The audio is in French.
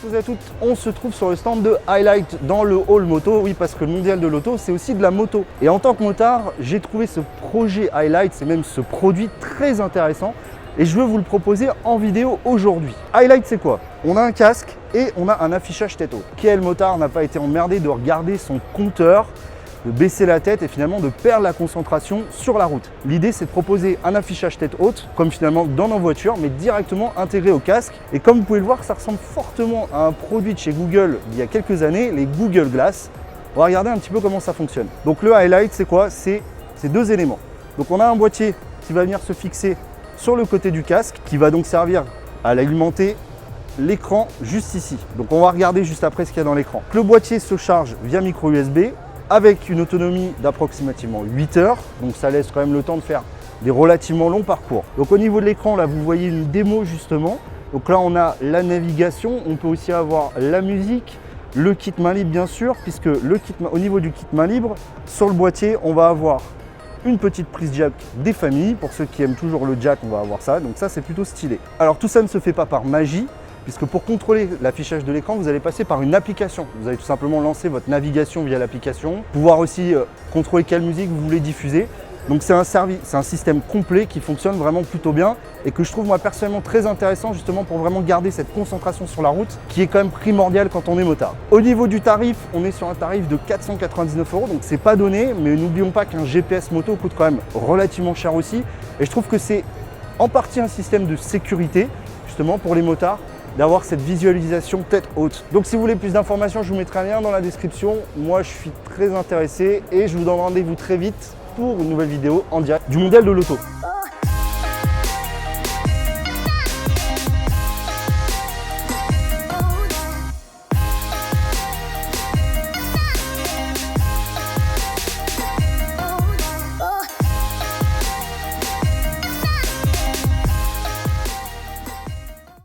tous et à toutes, on se trouve sur le stand de Highlight dans le hall moto. Oui, parce que le mondial de l'auto, c'est aussi de la moto. Et en tant que motard, j'ai trouvé ce projet Highlight, c'est même ce produit très intéressant. Et je veux vous le proposer en vidéo aujourd'hui. Highlight, c'est quoi? On a un casque et on a un affichage tête haute. Quel motard n'a pas été emmerdé de regarder son compteur, de baisser la tête et finalement de perdre la concentration sur la route? L'idée, c'est de proposer un affichage tête haute, comme finalement dans nos voitures, mais directement intégré au casque. Et comme vous pouvez le voir, ça ressemble fortement à un produit de chez Google il y a quelques années, les Google Glass. On va regarder un petit peu comment ça fonctionne. Donc le Highlight, c'est quoi? C'est ces deux éléments. Donc on a un boîtier qui va venir se fixer sur le côté du casque, qui va donc servir à alimenter l'écran juste ici. Donc on va regarder juste après ce qu'il y a dans l'écran. Le boîtier se charge via micro USB avec une autonomie d'approximativement 8 heures. Donc ça laisse quand même le temps de faire des relativement longs parcours. Donc au niveau de l'écran, là vous voyez une démo justement. Donc là on a la navigation, on peut aussi avoir la musique, le kit main libre bien sûr, puisque au niveau du kit main libre, sur le boîtier on va avoir une petite prise jack des familles. Pour ceux qui aiment toujours le jack, on va avoir ça. Donc ça, c'est plutôt stylé. Alors tout ça ne se fait pas par magie, puisque pour contrôler l'affichage de l'écran, vous allez passer par une application. Vous allez tout simplement lancer votre navigation via l'application, pouvoir aussi contrôler quelle musique vous voulez diffuser. Donc c'est un système complet qui fonctionne vraiment plutôt bien et que je trouve moi personnellement très intéressant justement pour vraiment garder cette concentration sur la route qui est quand même primordiale quand on est motard. Au niveau du tarif, on est sur un tarif de 499 €, donc c'est pas donné, mais n'oublions pas qu'un GPS moto coûte quand même relativement cher aussi. Et je trouve que c'est en partie un système de sécurité justement pour les motards d'avoir cette visualisation tête haute. Donc si vous voulez plus d'informations, je vous mettrai un lien dans la description. Moi je suis très intéressé et je vous donne rendez-vous très vite pour une nouvelle vidéo en direct du mondial de l'auto.